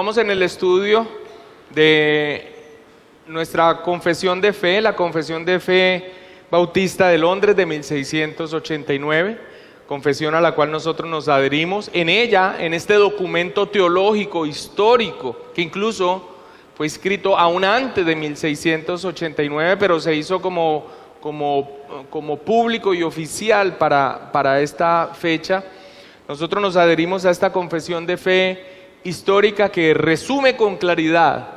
Continuamos en el estudio de nuestra confesión de fe, la Confesión de Fe Bautista de Londres de 1689, confesión a la cual nosotros nos adherimos. En ella, en este documento teológico, histórico, que incluso fue escrito aún antes de 1689, pero se hizo como público y oficial para esta fecha, nosotros nos adherimos a esta confesión de fe histórica que resume con claridad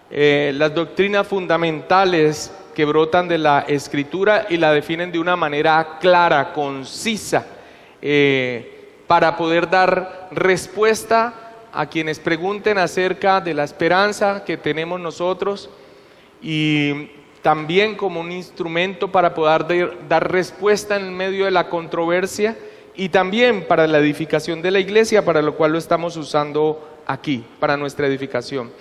las doctrinas fundamentales que brotan de la Escritura y la definen de una manera clara, concisa, para poder dar respuesta a quienes pregunten acerca de la esperanza que tenemos nosotros, y también como un instrumento para poder dar respuesta en medio de la controversia, y también para la edificación de la iglesia, para lo cual lo estamos usando aquí, para nuestra edificación.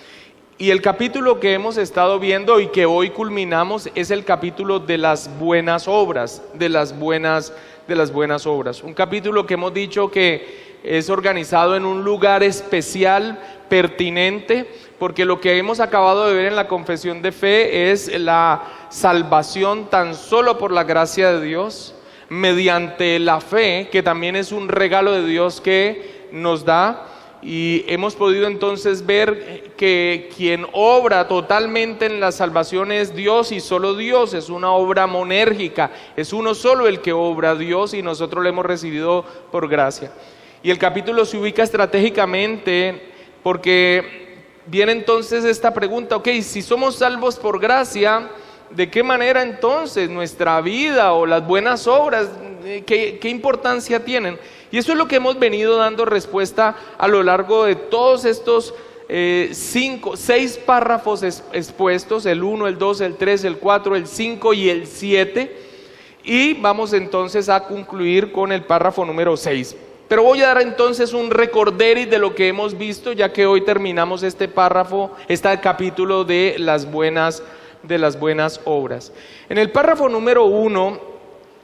Y el capítulo que hemos estado viendo y que hoy culminamos es el capítulo de las buenas obras, de las buenas obras. Un capítulo que hemos dicho que es organizado en un lugar especial, pertinente, porque lo que hemos acabado de ver en la confesión de fe es la salvación tan solo por la gracia de Dios, mediante la fe, que también es un regalo de Dios que nos da. Y hemos podido entonces ver que quien obra totalmente en la salvación es Dios y solo Dios. Es una obra monérgica, es uno solo el que obra, Dios, y nosotros lo hemos recibido por gracia. Y el capítulo se ubica estratégicamente porque viene entonces esta pregunta: ok, si somos salvos por gracia, ¿de qué manera entonces nuestra vida o las buenas obras, qué importancia tienen? Y eso es lo que hemos venido dando respuesta a lo largo de todos estos 6 párrafos expuestos: el 1, el 2, el 3, el 4, el 5 y el 7. Y vamos entonces a concluir con el párrafo número 6. Pero voy a dar entonces un recorderis de lo que hemos visto, ya que hoy terminamos este párrafo, este capítulo de las buenas obras. En el párrafo número 1,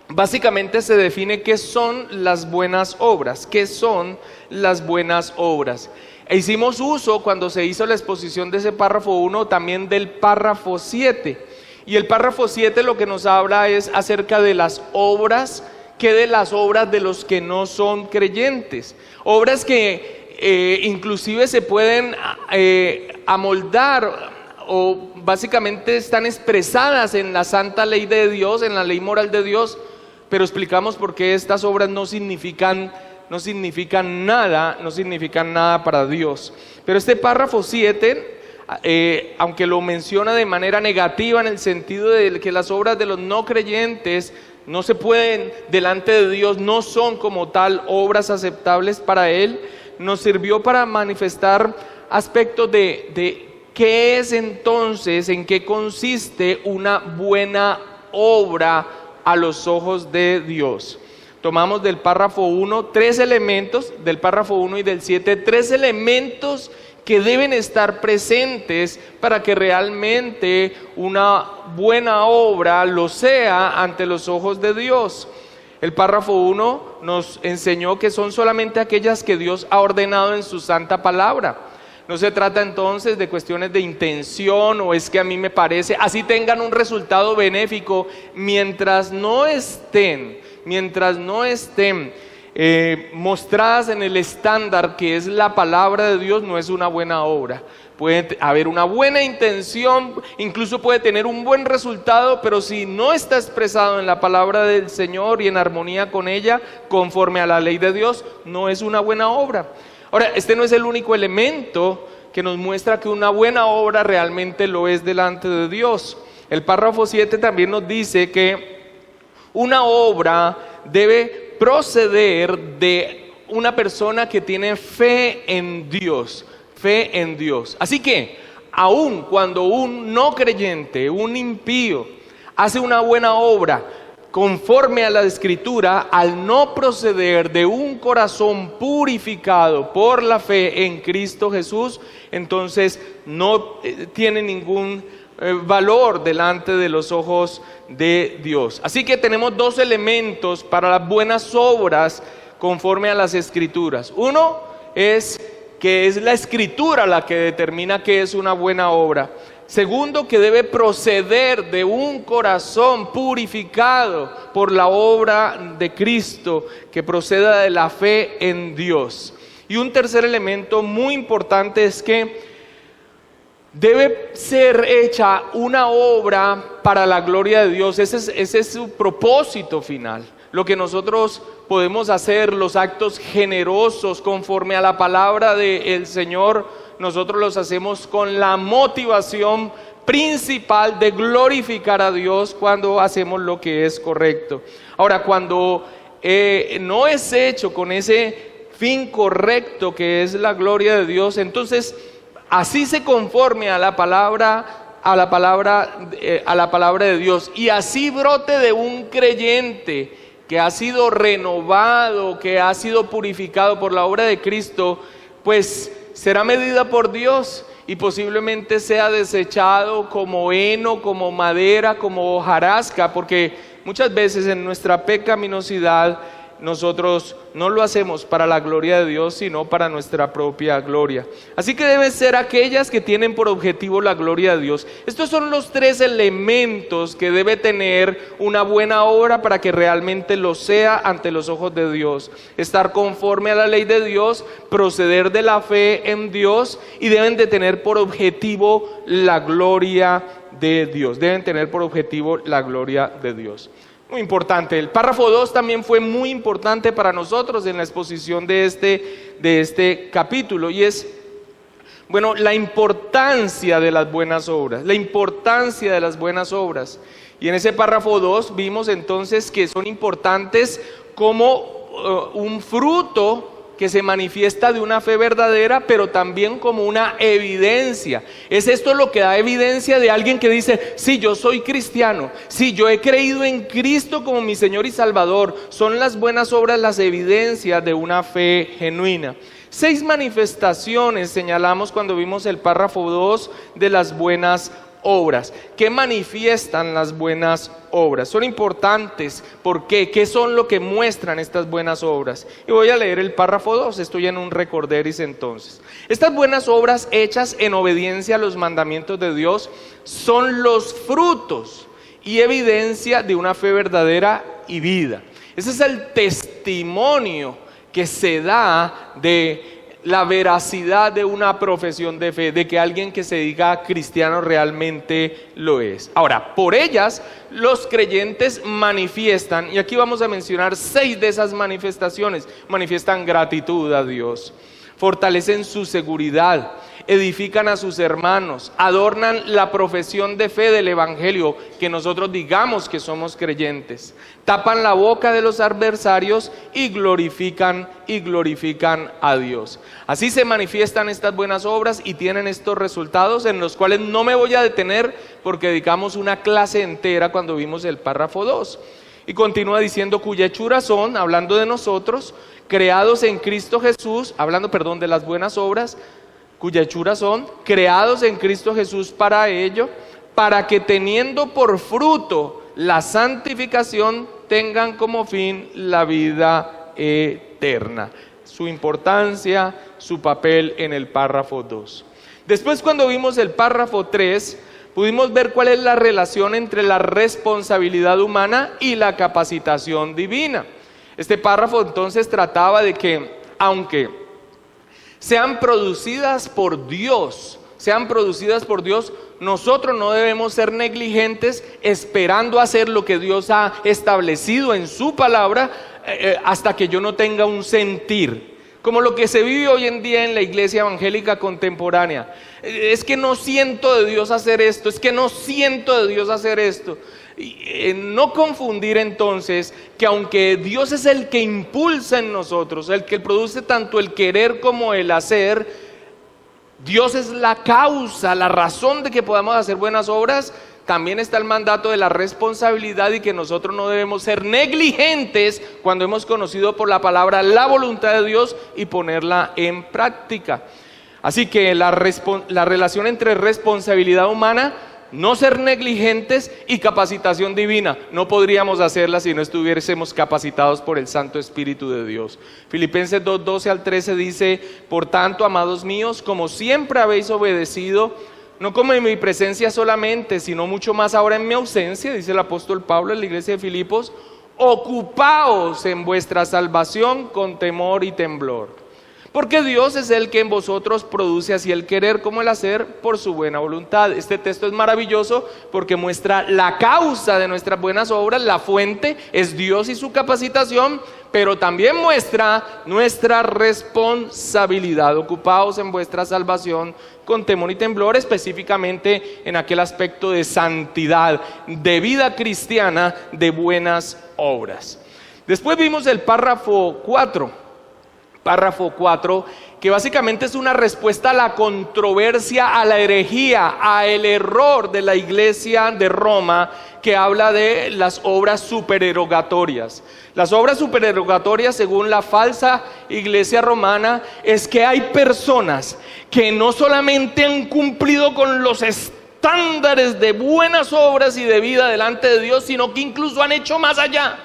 básicamente se define qué son las buenas obras. ¿Qué son las buenas obras? E hicimos uso, cuando se hizo la exposición de ese párrafo 1, también del párrafo 7. Y el párrafo 7 lo que nos habla es acerca de las obras, que de las obras de los que no son creyentes. Obras que inclusive se pueden amoldar, o básicamente están expresadas en la santa ley de Dios, en la ley moral de Dios, pero explicamos por qué estas obras no significan nada para Dios. Pero este párrafo 7, aunque lo menciona de manera negativa en el sentido de que las obras de los no creyentes no se pueden, delante de Dios, no son como tal obras aceptables para Él, nos sirvió para manifestar aspectos de ¿qué es entonces, en qué consiste una buena obra a los ojos de Dios? Tomamos del párrafo 1 3 elementos, del párrafo 1 y del 7, 3 elementos que deben estar presentes para que realmente una buena obra lo sea ante los ojos de Dios. El párrafo 1 nos enseñó que son solamente aquellas que Dios ha ordenado en su santa palabra. No se trata entonces de cuestiones de intención, o es que a mí me parece, así tengan un resultado benéfico, mientras no estén mostradas en el estándar que es la palabra de Dios, no es una buena obra. Puede haber una buena intención, incluso puede tener un buen resultado, pero si no está expresado en la palabra del Señor y en armonía con ella, conforme a la ley de Dios, no es una buena obra. Ahora, este no es el único elemento que nos muestra que una buena obra realmente lo es delante de Dios. El párrafo 7 también nos dice que una obra debe proceder de una persona que tiene fe en Dios. Así que, aun cuando un no creyente, un impío, hace una buena obra conforme a la Escritura, al no proceder de un corazón purificado por la fe en Cristo Jesús, entonces no tiene ningún valor delante de los ojos de Dios. Así que tenemos 2 elementos para las buenas obras conforme a las Escrituras. Uno es que es la Escritura la que determina qué es una buena obra. Segundo, que debe proceder de un corazón purificado por la obra de Cristo, que proceda de la fe en Dios. Y un tercer elemento muy importante es que debe ser hecha una obra para la gloria de Dios. Ese es su propósito final. Lo que nosotros podemos hacer, los actos generosos conforme a la palabra del Señor, nosotros los hacemos con la motivación principal de glorificar a Dios cuando hacemos lo que es correcto. Ahora, cuando no es hecho con ese fin correcto que es la gloria de Dios, entonces así se conforme a la palabra de Dios, y así brote de un creyente que ha sido renovado, que ha sido purificado por la obra de Cristo, pues será medida por Dios y posiblemente sea desechado como heno, como madera, como hojarasca, porque muchas veces en nuestra pecaminosidad nosotros no lo hacemos para la gloria de Dios, sino para nuestra propia gloria. Así que deben ser aquellas que tienen por objetivo la gloria de Dios. Estos son los tres elementos que debe tener una buena obra para que realmente lo sea ante los ojos de Dios. Estar conforme a la ley de Dios, proceder de la fe en Dios, y deben de tener por objetivo la gloria de Dios. Deben tener por objetivo la gloria de Dios. Muy importante. El párrafo 2 también fue muy importante para nosotros en la exposición de este capítulo, y es, bueno, la importancia de las buenas obras, la importancia de las buenas obras. Y en ese párrafo 2 vimos entonces que son importantes como un fruto que se manifiesta de una fe verdadera, pero también como una evidencia. Es esto lo que da evidencia de alguien que dice: sí, yo soy cristiano, sí, yo he creído en Cristo como mi Señor y Salvador. Son las buenas obras las evidencias de una fe genuina. 6 manifestaciones señalamos cuando vimos el párrafo 2 de las buenas obras. ¿Qué manifiestan las buenas obras? Son importantes. ¿Por qué? ¿Qué son lo que muestran estas buenas obras? Y voy a leer el párrafo 2, estoy en un recorderis entonces. Estas buenas obras hechas en obediencia a los mandamientos de Dios son los frutos y evidencia de una fe verdadera y vida. Ese es el testimonio que se da de la veracidad de una profesión de fe, de que alguien que se diga cristiano realmente lo es. Ahora, por ellas los creyentes manifiestan, y aquí vamos a mencionar 6 de esas manifestaciones. Manifiestan gratitud a Dios, fortalecen su seguridad, edifican a sus hermanos, adornan la profesión de fe del evangelio, que nosotros digamos que somos creyentes, tapan la boca de los adversarios y glorifican a Dios. Así se manifiestan estas buenas obras y tienen estos resultados, en los cuales no me voy a detener porque dedicamos una clase entera cuando vimos el párrafo 2. Y continúa diciendo: cuya hechura son, hablando de nosotros, creados en Cristo Jesús, hablando, de las buenas obras, cuya hechura son, creados en Cristo Jesús para ello, para que teniendo por fruto la santificación, tengan como fin la vida eterna. Su importancia, su papel en el párrafo 2. Después, cuando vimos el párrafo 3, pudimos ver cuál es la relación entre la responsabilidad humana y la capacitación divina. Este párrafo entonces trataba de que, aunque sean producidas por Dios, nosotros no debemos ser negligentes esperando hacer lo que Dios ha establecido en su palabra hasta que yo no tenga un sentir. Como lo que se vive hoy en día en la iglesia evangélica contemporánea. Es que no siento de Dios hacer esto, es que no siento de Dios hacer esto. No confundir entonces que aunque Dios es el que impulsa en nosotros, el que produce tanto el querer como el hacer, Dios es la causa, la razón de que podamos hacer buenas obras. También está el mandato de la responsabilidad y que nosotros no debemos ser negligentes cuando hemos conocido por la palabra la voluntad de Dios y ponerla en práctica. Así que la relación entre responsabilidad humana no ser negligentes y capacitación divina. No podríamos hacerla si no estuviésemos capacitados por el Santo Espíritu de Dios. Filipenses 2:12 al 13 dice: por tanto, amados míos, como siempre habéis obedecido, no como en mi presencia solamente, sino mucho más ahora en mi ausencia, dice el apóstol Pablo en la iglesia de Filipos, ocupaos en vuestra salvación con temor y temblor. Porque Dios es el que en vosotros produce así el querer como el hacer por su buena voluntad. Este texto es maravilloso porque muestra la causa de nuestras buenas obras, la fuente es Dios y su capacitación, pero también muestra nuestra responsabilidad. Ocupaos en vuestra salvación con temor y temblor, específicamente en aquel aspecto de santidad, de vida cristiana, de buenas obras. Después vimos el párrafo 4, que básicamente es una respuesta a la controversia, a la herejía, a el error de la iglesia de Roma, que habla de las obras supererogatorias. Las obras supererogatorias, según la falsa iglesia romana, es que hay personas que no solamente han cumplido con los estándares de buenas obras y de vida delante de Dios, sino que incluso han hecho más allá,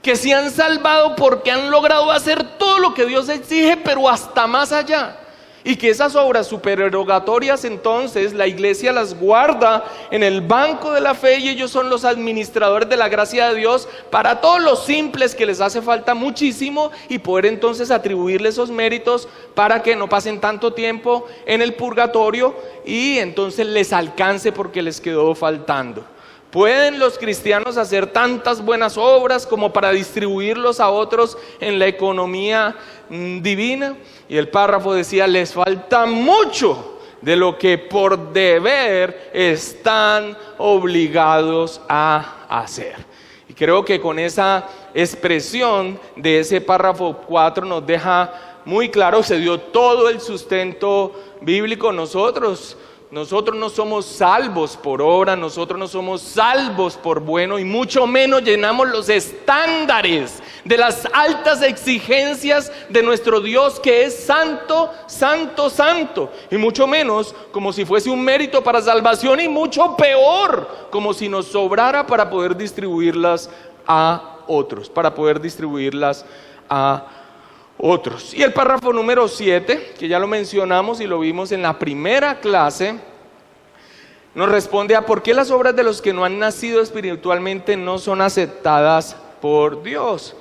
que se han salvado porque han logrado hacer todo lo que Dios exige, pero hasta más allá. Y que esas obras supererogatorias, entonces, la iglesia las guarda en el banco de la fe y ellos son los administradores de la gracia de Dios para todos los simples que les hace falta muchísimo y poder entonces atribuirle esos méritos para que no pasen tanto tiempo en el purgatorio y entonces les alcance porque les quedó faltando. ¿Pueden los cristianos hacer tantas buenas obras como para distribuirlos a otros en la economía divina? Y el párrafo decía: les falta mucho de lo que por deber están obligados a hacer. Y creo que con esa expresión de ese párrafo 4 nos deja muy claro, se dio todo el sustento bíblico. Nosotros no somos salvos por obra, nosotros no somos salvos por bueno y mucho menos llenamos los estándares de las altas exigencias de nuestro Dios, que es santo, santo, santo, y mucho menos como si fuese un mérito para salvación, y mucho peor como si nos sobrara para poder distribuirlas a otros, otros. Y el párrafo número 7, que ya lo mencionamos y lo vimos en la primera clase, nos responde a por qué las obras de los que no han nacido espiritualmente no son aceptadas por Dios.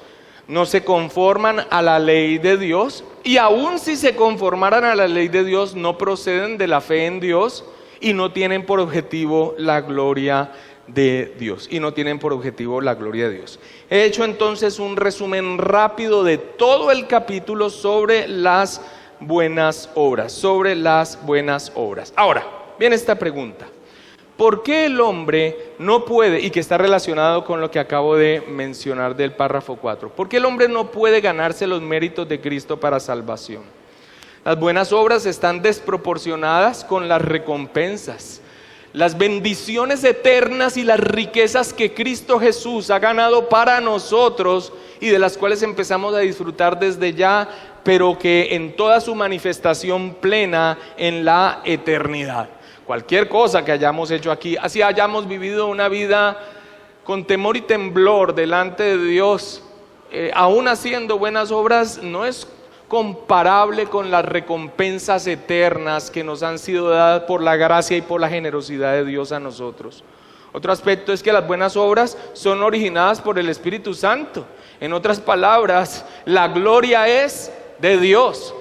No se conforman a la ley de Dios, y aun si se conformaran a la ley de Dios, no proceden de la fe en Dios y no tienen por objetivo la gloria de Dios. He hecho entonces un resumen rápido de todo el capítulo sobre las buenas obras, Ahora, viene esta pregunta: ¿por qué el hombre no puede, y que está relacionado con lo que acabo de mencionar del párrafo 4, ¿por qué el hombre no puede ganarse los méritos de Cristo para salvación? Las buenas obras están desproporcionadas con las recompensas. Las bendiciones eternas y las riquezas que Cristo Jesús ha ganado para nosotros y de las cuales empezamos a disfrutar desde ya, pero que en toda su manifestación plena en la eternidad. Cualquier cosa que hayamos hecho aquí, así hayamos vivido una vida con temor y temblor delante de Dios, aún haciendo buenas obras, no es comparable con las recompensas eternas que nos han sido dadas por la gracia y por la generosidad de Dios a nosotros. Otro aspecto es que las buenas obras son originadas por el Espíritu Santo. En otras palabras, la gloria es de Dios.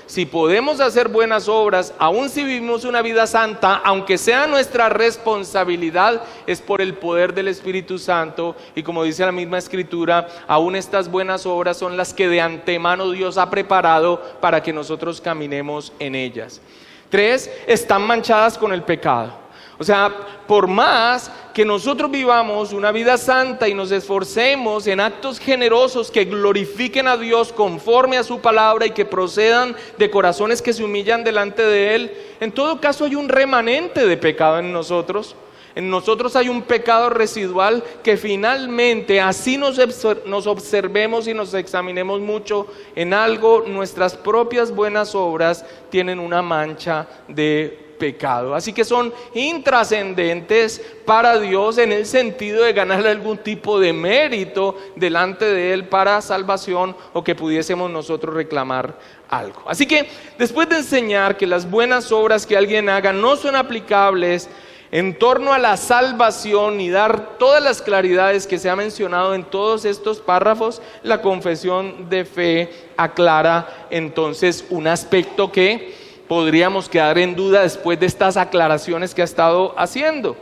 Si podemos hacer buenas obras, aun si vivimos una vida santa, aunque sea nuestra responsabilidad, es por el poder del Espíritu Santo. Y como dice la misma Escritura, aun estas buenas obras son las que de antemano Dios ha preparado para que nosotros caminemos en ellas. 3, están manchadas con el pecado. O sea, por más que nosotros vivamos una vida santa y nos esforcemos en actos generosos que glorifiquen a Dios conforme a su palabra y que procedan de corazones que se humillan delante de Él, en todo caso hay un remanente de pecado en nosotros. En nosotros hay un pecado residual que finalmente, así nos observemos y nos examinemos mucho en algo, nuestras propias buenas obras tienen una mancha de pecado. Así que son intrascendentes para Dios en el sentido de ganarle algún tipo de mérito delante de Él para salvación, o que pudiésemos nosotros reclamar algo. Así que después de enseñar que las buenas obras que alguien haga no son aplicables en torno a la salvación y dar todas las claridades que se ha mencionado en todos estos párrafos, la confesión de fe aclara entonces un aspecto que podríamos quedar en duda después de estas aclaraciones que ha estado haciendo.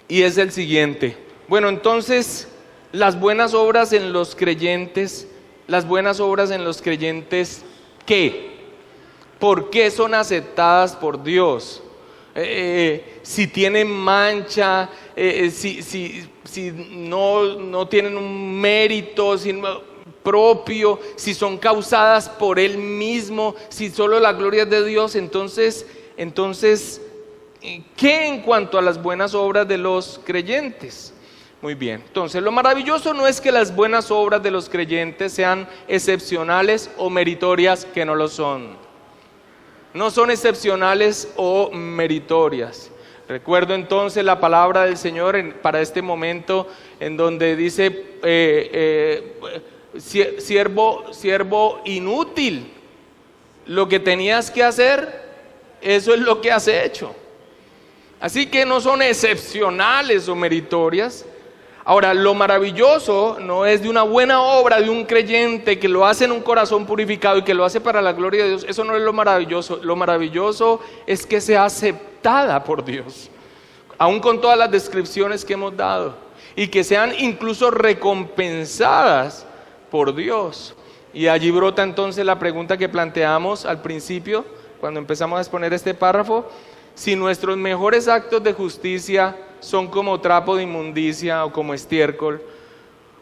Y es el siguiente. Bueno, entonces, las buenas obras en los creyentes, ¿qué? ¿Por qué son aceptadas por Dios? Si tienen mancha, si no tienen un mérito propio, si son causadas por Él mismo, si solo la gloria es de Dios, entonces, ¿qué en cuanto a las buenas obras de los creyentes? Muy bien, entonces lo maravilloso no es que las buenas obras de los creyentes sean excepcionales o meritorias, que no lo son. No son excepcionales o meritorias. Recuerdo entonces la palabra del Señor para este momento, en donde dice, siervo inútil, lo que tenías que hacer, eso es lo que has hecho. Así que no son excepcionales o meritorias. Ahora, lo maravilloso no es de una buena obra de un creyente que lo hace en un corazón purificado y que lo hace para la gloria de Dios. Eso no es lo maravilloso. Lo maravilloso es que sea aceptada por Dios, aún con todas las descripciones que hemos dado, y que sean incluso recompensadas por Dios. Y allí brota entonces la pregunta que planteamos al principio, cuando empezamos a exponer este párrafo: si nuestros mejores actos de justicia son como trapo de inmundicia o como estiércol,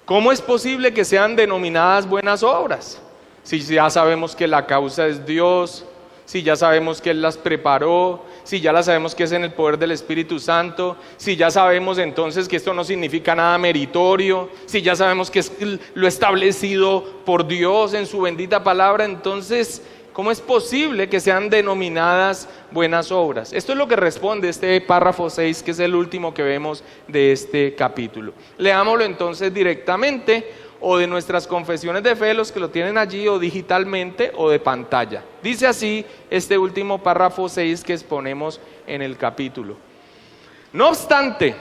¿cómo es posible que sean denominadas buenas obras? Si ya sabemos que la causa es Dios, si ya sabemos que Él las preparó, si ya sabemos que es en el poder del Espíritu Santo, si ya sabemos entonces que esto no significa nada meritorio, si ya sabemos que es lo establecido por Dios en su bendita palabra, entonces ¿cómo es posible que sean denominadas buenas obras? Esto es lo que responde este párrafo 6, que es el último que vemos de este capítulo. Leámoslo entonces directamente, o de nuestras confesiones de fe, los que lo tienen allí, o digitalmente, o de pantalla. Dice así este último párrafo 6 que exponemos en el capítulo. No obstante,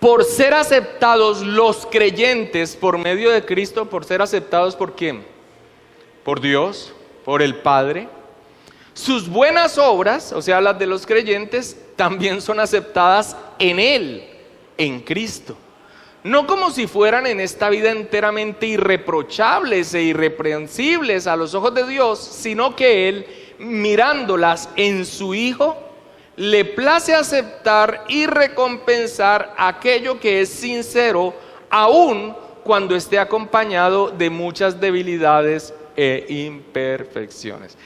por ser aceptados los creyentes por medio de Cristo, por ser aceptados ¿por quién? Por Dios, por el Padre, sus buenas obras, o sea, las de los creyentes, también son aceptadas en Él, en Cristo. No como si fueran en esta vida enteramente irreprochables e irreprensibles a los ojos de Dios, sino que Él, mirándolas en su Hijo, le place aceptar y recompensar aquello que es sincero, aun cuando esté acompañado de muchas debilidades e imperfecciones.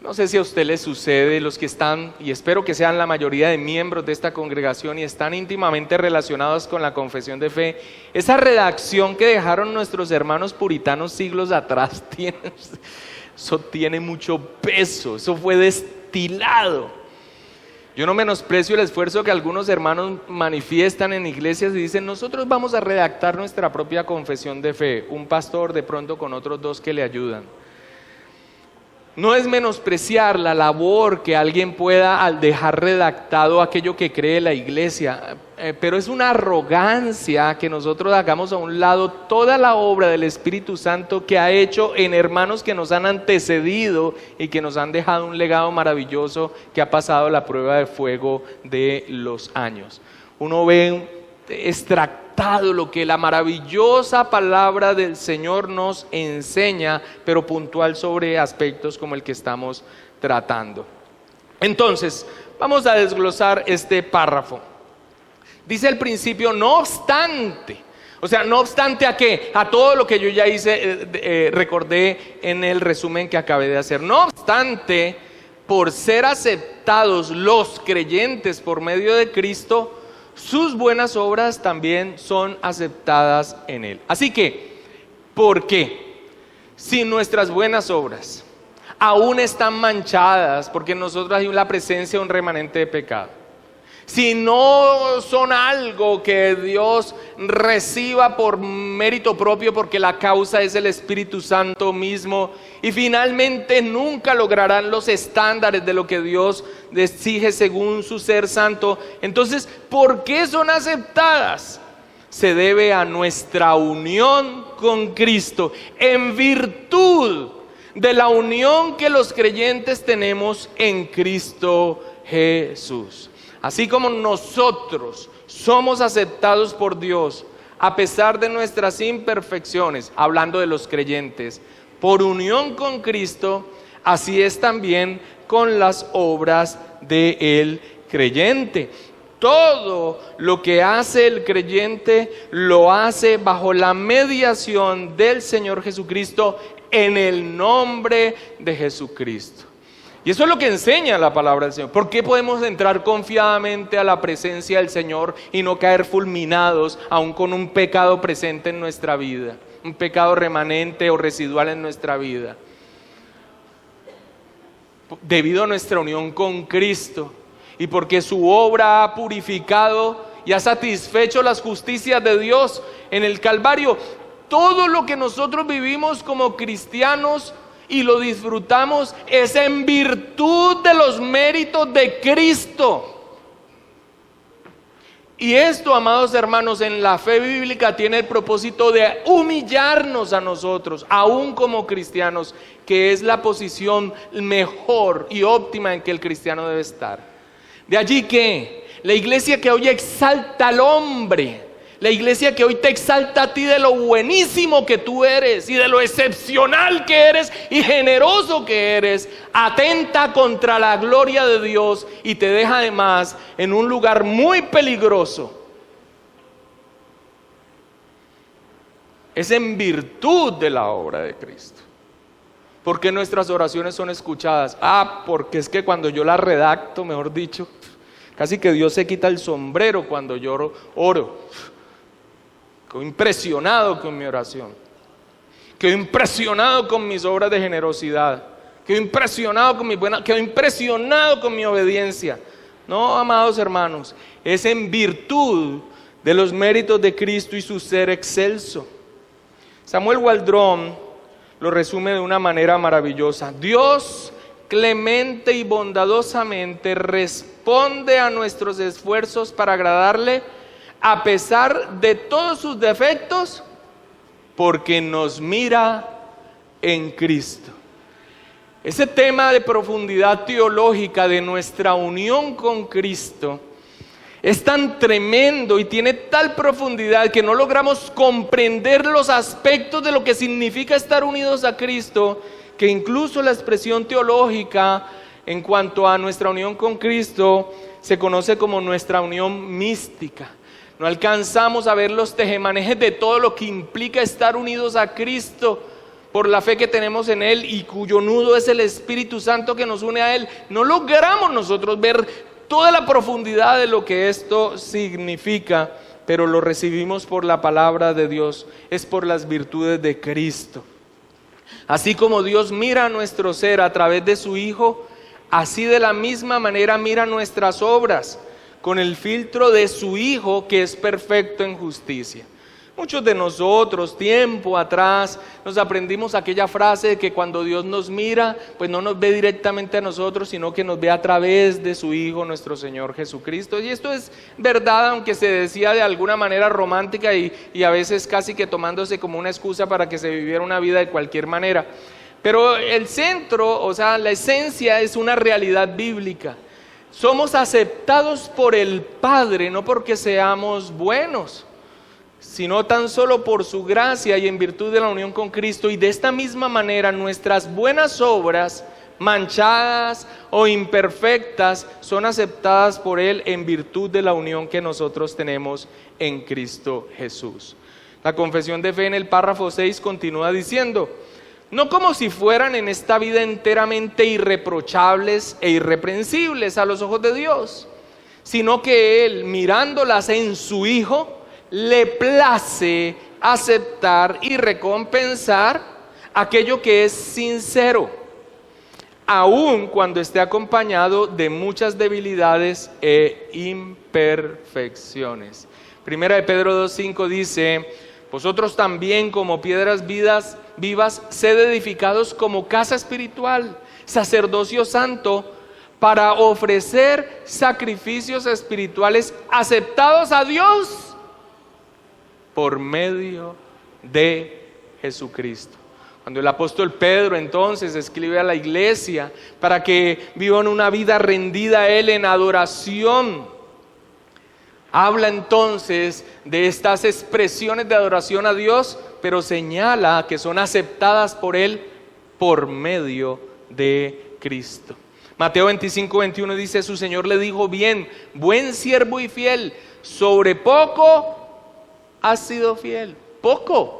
No sé si a usted le sucede, los que están, y espero que sean la mayoría de miembros de esta congregación y están íntimamente relacionados con la confesión de fe, esa redacción que dejaron nuestros hermanos puritanos siglos atrás, eso tiene mucho peso, eso fue destilado. Yo no menosprecio el esfuerzo que algunos hermanos manifiestan en iglesias y dicen: nosotros vamos a redactar nuestra propia confesión de fe, un pastor de pronto con otros dos que le ayudan. No es menospreciar la labor que alguien pueda al dejar redactado aquello que cree la iglesia, pero es una arrogancia que nosotros hagamos a un lado toda la obra del Espíritu Santo que ha hecho en hermanos que nos han antecedido y que nos han dejado un legado maravilloso que ha pasado la prueba de fuego de los años. Uno ve extractado lo que la maravillosa palabra del Señor nos enseña, pero puntual sobre aspectos como el que estamos tratando. Entonces, vamos a desglosar este párrafo. Dice al principio, no obstante. O sea, no obstante ¿a qué? A todo lo que yo ya hice, recordé en el resumen que acabé de hacer. No obstante, por ser aceptados los creyentes por medio de Cristo, sus buenas obras también son aceptadas en Él. Así que, ¿por qué? Si nuestras buenas obras aún están manchadas, porque en nosotros hay la presencia de un remanente de pecado. Si no son algo que Dios reciba por mérito propio, porque la causa es el Espíritu Santo mismo, y finalmente nunca lograrán los estándares de lo que Dios exige según su ser santo, entonces, ¿por qué son aceptadas? Se debe a nuestra unión con Cristo, en virtud de la unión que los creyentes tenemos en Cristo Jesús. Así como nosotros somos aceptados por Dios a pesar de nuestras imperfecciones, hablando de los creyentes, por unión con Cristo, así es también con las obras del creyente. Todo lo que hace el creyente lo hace bajo la mediación del Señor Jesucristo, en el nombre de Jesucristo. Y eso es lo que enseña la palabra del Señor. ¿Por qué podemos entrar confiadamente a la presencia del Señor y no caer fulminados aún con un pecado presente en nuestra vida? Un pecado remanente o residual en nuestra vida. Debido a nuestra unión con Cristo y porque su obra ha purificado y ha satisfecho las justicias de Dios en el Calvario. Todo lo que nosotros vivimos como cristianos y lo disfrutamos es en virtud de los méritos de Cristo. Y esto, amados hermanos, en la fe bíblica tiene el propósito de humillarnos a nosotros, aún como cristianos, que es la posición mejor y óptima en que el cristiano debe estar. De allí que la iglesia que hoy exalta al hombre, la iglesia que hoy te exalta a ti de lo buenísimo que tú eres y de lo excepcional que eres y generoso que eres, atenta contra la gloria de Dios y te deja además en un lugar muy peligroso. Es en virtud de la obra de Cristo. ¿Por qué nuestras oraciones son escuchadas? Porque es que cuando yo las redacto, mejor dicho, casi que Dios se quita el sombrero cuando yo oro. Quedo impresionado con mi oración, quedo impresionado con mis obras de generosidad, quedo impresionado con quedo impresionado con mi obediencia. No, amados hermanos, es en virtud de los méritos de Cristo y su ser excelso. Samuel Waldron lo resume de una manera maravillosa. Dios clemente y bondadosamente responde a nuestros esfuerzos para agradarle, a pesar de todos sus defectos, porque nos mira en Cristo. Ese tema de profundidad teológica de nuestra unión con Cristo es tan tremendo y tiene tal profundidad que no logramos comprender los aspectos de lo que significa estar unidos a Cristo, que incluso la expresión teológica en cuanto a nuestra unión con Cristo se conoce como nuestra unión mística. No alcanzamos a ver los tejemanejes de todo lo que implica estar unidos a Cristo por la fe que tenemos en Él y cuyo nudo es el Espíritu Santo que nos une a Él. No logramos nosotros ver toda la profundidad de lo que esto significa, pero lo recibimos por la palabra de Dios, es por las virtudes de Cristo. Así como Dios mira nuestro ser a través de su Hijo, así de la misma manera mira nuestras obras, con el filtro de su Hijo que es perfecto en justicia. Muchos de nosotros, tiempo atrás, nos aprendimos aquella frase de que cuando Dios nos mira, pues no nos ve directamente a nosotros, sino que nos ve a través de su Hijo, nuestro Señor Jesucristo. Y esto es verdad, aunque se decía de alguna manera romántica y a veces casi que tomándose como una excusa para que se viviera una vida de cualquier manera. Pero el centro, o sea, la esencia es una realidad bíblica. Somos aceptados por el Padre, no porque seamos buenos, sino tan solo por su gracia y en virtud de la unión con Cristo. Y de esta misma manera nuestras buenas obras, manchadas o imperfectas, son aceptadas por Él en virtud de la unión que nosotros tenemos en Cristo Jesús. La confesión de fe en el párrafo 6 continúa diciendo: no como si fueran en esta vida enteramente irreprochables e irreprensibles a los ojos de Dios, sino que Él, mirándolas en su Hijo, le place aceptar y recompensar aquello que es sincero. aun cuando esté acompañado de muchas debilidades e imperfecciones. Primera de Pedro 2:5 dice: vosotros también, como piedras vivas, sed edificados como casa espiritual, sacerdocio santo, para ofrecer sacrificios espirituales aceptados a Dios por medio de Jesucristo. Cuando el apóstol Pedro entonces escribe a la iglesia para que vivan una vida rendida a Él en adoración, habla entonces de estas expresiones de adoración a Dios, pero señala que son aceptadas por Él por medio de Cristo. Mateo 25:21 dice: su Señor le dijo: bien, buen siervo y fiel, sobre poco has sido fiel. Poco.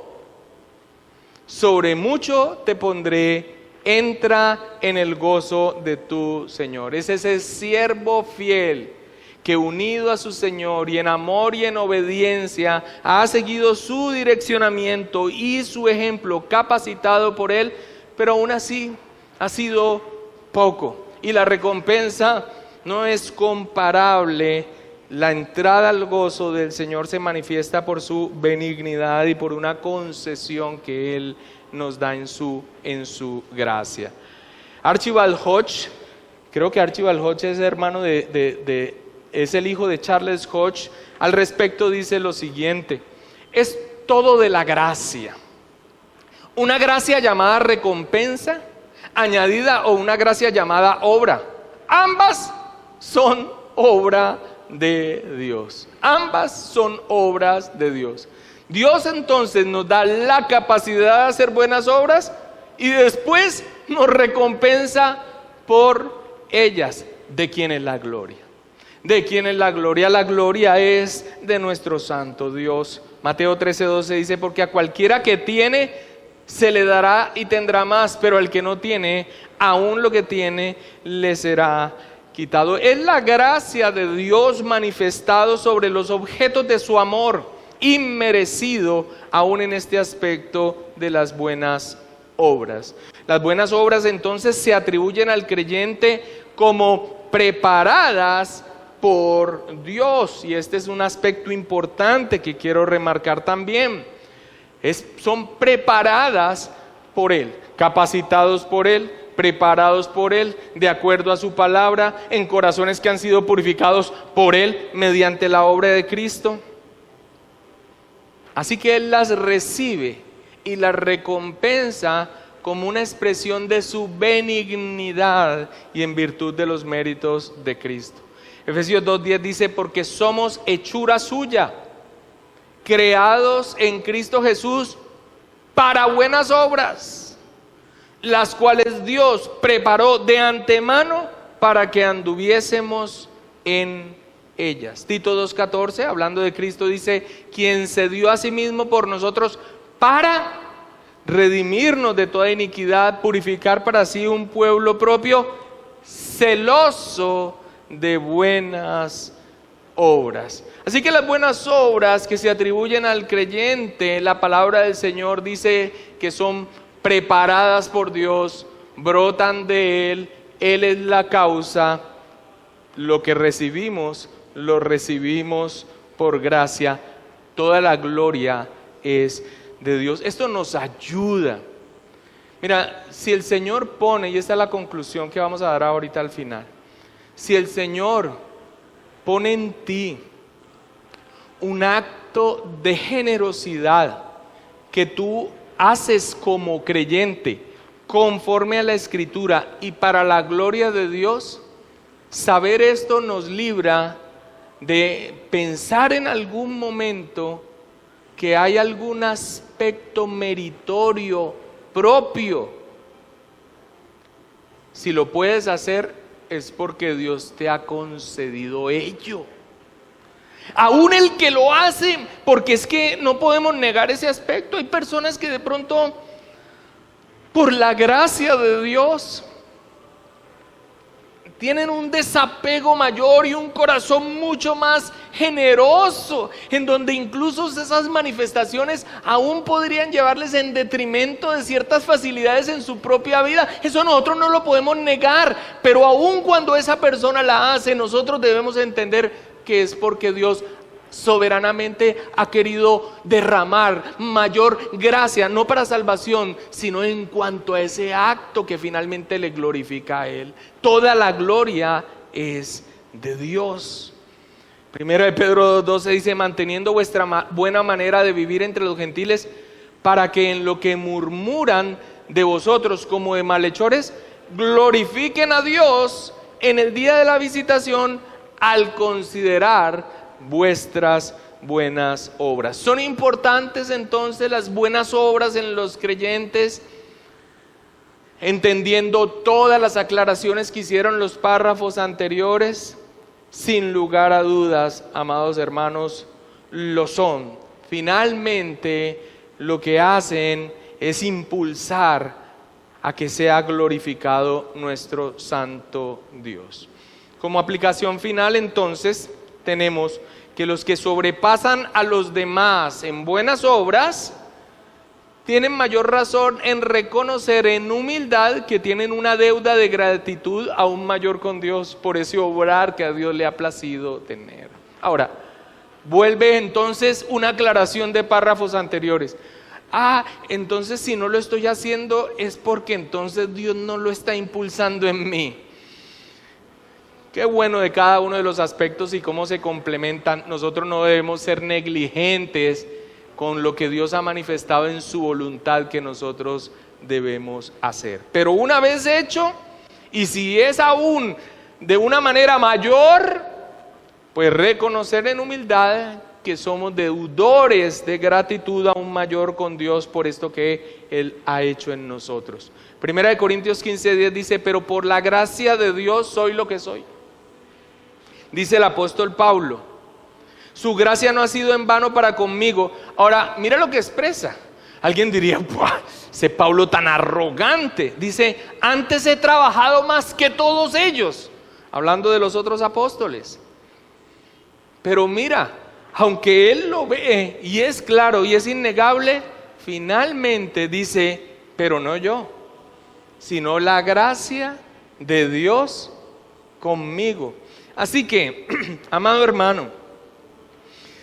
Sobre mucho te pondré, entra en el gozo de tu Señor. Es ese siervo fiel que, unido a su Señor y en amor y en obediencia, ha seguido su direccionamiento y su ejemplo, capacitado por Él, pero aún así ha sido poco. Y la recompensa no es comparable. La entrada al gozo del Señor se manifiesta por su benignidad y por una concesión que Él nos da en su gracia. Archibald Hodge, creo que Archibald Hodge es hermano es el hijo de Charles Hodge. Al respecto dice lo siguiente: es todo de la gracia. Una gracia llamada recompensa añadida o una gracia llamada obra. Ambas son obra de Dios. Ambas son obras de Dios. Dios entonces nos da la capacidad de hacer buenas obras y después nos recompensa por ellas. ¿De quién es la gloria? ¿De quién es la gloria? La gloria es de nuestro santo Dios. Mateo 13:12 dice: porque a cualquiera que tiene se le dará y tendrá más, pero al que no tiene, aún lo que tiene le será quitado. Es la gracia de Dios manifestado sobre los objetos de su amor, inmerecido aún en este aspecto de las buenas obras. Las buenas obras entonces se atribuyen al creyente como preparadas por Dios, y este es un aspecto importante que quiero remarcar también. Son preparadas por Él, capacitados por Él, preparados por Él, de acuerdo a su palabra, en corazones que han sido purificados por Él mediante la obra de Cristo. Así que Él las recibe y las recompensa como una expresión de su benignidad y en virtud de los méritos de Cristo. Efesios 2:10 dice: porque somos hechura suya, creados en Cristo Jesús para buenas obras, las cuales Dios preparó de antemano para que anduviésemos en ellas. Tito 2:14, hablando de Cristo, dice: quien se dio a sí mismo por nosotros para redimirnos de toda iniquidad, purificar para sí un pueblo propio, celoso de buenas obras. Así que las buenas obras que se atribuyen al creyente, la palabra del Señor dice que son preparadas por Dios, brotan de Él, Él es la causa. Lo que recibimos, lo recibimos por gracia. Toda la gloria es de Dios. Esto nos ayuda. Mira, si el Señor pone, y esta es la conclusión que vamos a dar ahorita al final, si el Señor pone en ti un acto de generosidad que tú haces como creyente, conforme a la Escritura y para la gloria de Dios, saber esto nos libra de pensar en algún momento que hay algún aspecto meritorio propio. Si lo puedes hacer, es porque Dios te ha concedido ello. Aún el que lo hace, porque es que no podemos negar ese aspecto. Hay personas que de pronto, por la gracia de Dios, tienen un desapego mayor y un corazón mucho más generoso, en donde incluso esas manifestaciones aún podrían llevarles en detrimento de ciertas facilidades en su propia vida. Eso nosotros no lo podemos negar, pero aún cuando esa persona la hace, nosotros debemos entender que es porque Dios soberanamente ha querido derramar mayor gracia, no para salvación, sino en cuanto a ese acto que finalmente le glorifica a Él. Toda la gloria es de Dios. Primero de Pedro 2:12 dice: manteniendo vuestra buena manera de vivir entre los gentiles, para que en lo que murmuran de vosotros como de malhechores, glorifiquen a Dios en el día de la visitación, al considerar vuestras buenas obras. ¿Son importantes entonces las buenas obras en los creyentes? Entendiendo todas las aclaraciones que hicieron los párrafos anteriores, sin lugar a dudas, amados hermanos, lo son. Finalmente, lo que hacen es impulsar a que sea glorificado nuestro santo Dios. Como aplicación final, entonces, tenemos que los que sobrepasan a los demás en buenas obras tienen mayor razón en reconocer en humildad que tienen una deuda de gratitud aún mayor con Dios por ese obrar que a Dios le ha placido tener. Ahora, vuelve entonces una aclaración de párrafos anteriores. Entonces si no lo estoy haciendo es porque entonces Dios no lo está impulsando en mí. Qué bueno de cada uno de los aspectos y cómo se complementan. Nosotros no debemos ser negligentes con lo que Dios ha manifestado en su voluntad que nosotros debemos hacer. Pero una vez hecho, y si es aún de una manera mayor, pues reconocer en humildad que somos deudores de gratitud aún mayor con Dios por esto que Él ha hecho en nosotros. Primera de Corintios 15:10 dice: pero por la gracia de Dios soy lo que soy. Dice el apóstol Pablo: su gracia no ha sido en vano para conmigo. Ahora, mira lo que expresa. Alguien diría: ¡buah! Ese Pablo tan arrogante. Dice: antes he trabajado más que todos ellos. Hablando de los otros apóstoles. Pero mira, aunque él lo ve y es claro y es innegable, finalmente dice: pero no yo, sino la gracia de Dios conmigo. Así que, amado hermano,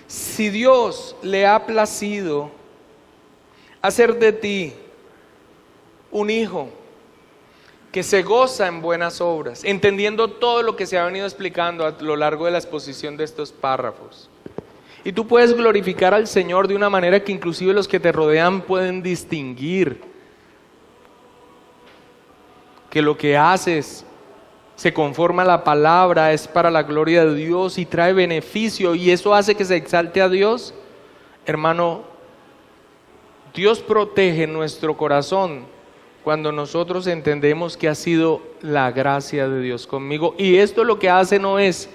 si Dios le ha placido hacer de ti un hijo que se goza en buenas obras, entendiendo todo lo que se ha venido explicando a lo largo de la exposición de estos párrafos, y tú puedes glorificar al Señor de una manera que inclusive los que te rodean pueden distinguir que lo que haces se conforma a la palabra, es para la gloria de Dios y trae beneficio, y eso hace que se exalte a Dios. Hermano, Dios protege nuestro corazón cuando nosotros entendemos que ha sido la gracia de Dios conmigo, y esto lo que hace no es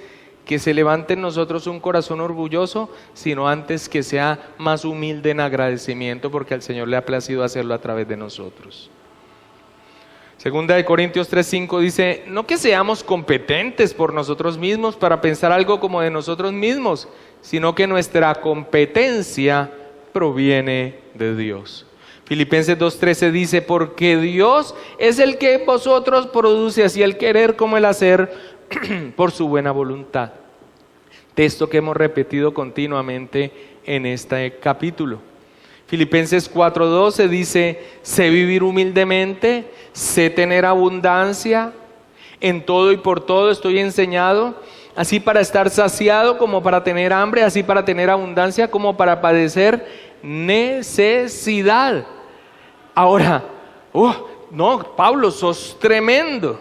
que se levante en nosotros un corazón orgulloso, sino antes que sea más humilde en agradecimiento, porque al Señor le ha placido hacerlo a través de nosotros. Segunda de Corintios 3:5 dice: no que seamos competentes por nosotros mismos para pensar algo como de nosotros mismos, sino que nuestra competencia proviene de Dios. Filipenses 2:13 dice: porque Dios es el que en vosotros produce así el querer como el hacer por su buena voluntad. Texto que hemos repetido continuamente en este capítulo. Filipenses 4:12 dice: sé vivir humildemente, sé tener abundancia, en todo y por todo estoy enseñado, así para estar saciado como para tener hambre, así para tener abundancia como para padecer necesidad. Ahora, no, Pablo, sos tremendo.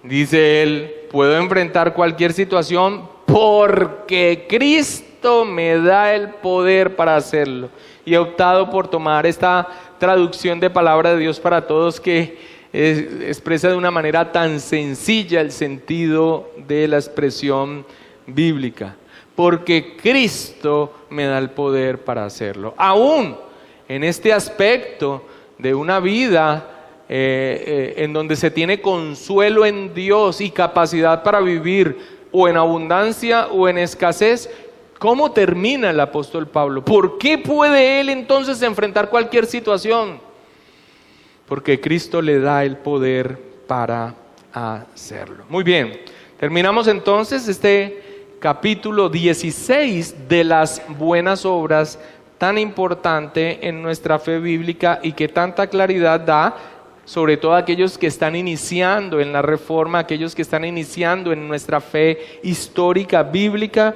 Dice él: puedo enfrentar cualquier situación porque Cristo me da el poder para hacerlo. Y he optado por tomar esta traducción de palabra de Dios para todos que expresa de una manera tan sencilla el sentido de la expresión bíblica. Porque Cristo me da el poder para hacerlo. Aún en este aspecto de una vida en donde se tiene consuelo en Dios y capacidad para vivir o en abundancia o en escasez, ¿cómo termina el apóstol Pablo? ¿Por qué puede él entonces enfrentar cualquier situación? Porque Cristo le da el poder para hacerlo. Muy bien, terminamos entonces este capítulo 16 de las buenas obras, tan importante en nuestra fe bíblica y que tanta claridad da, sobre todo a aquellos que están iniciando en la reforma, aquellos que están iniciando en nuestra fe histórica bíblica,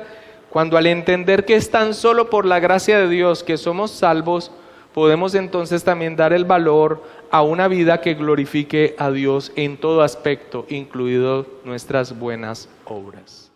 cuando al entender que es tan solo por la gracia de Dios que somos salvos, podemos entonces también dar el valor a una vida que glorifique a Dios en todo aspecto, incluido nuestras buenas obras.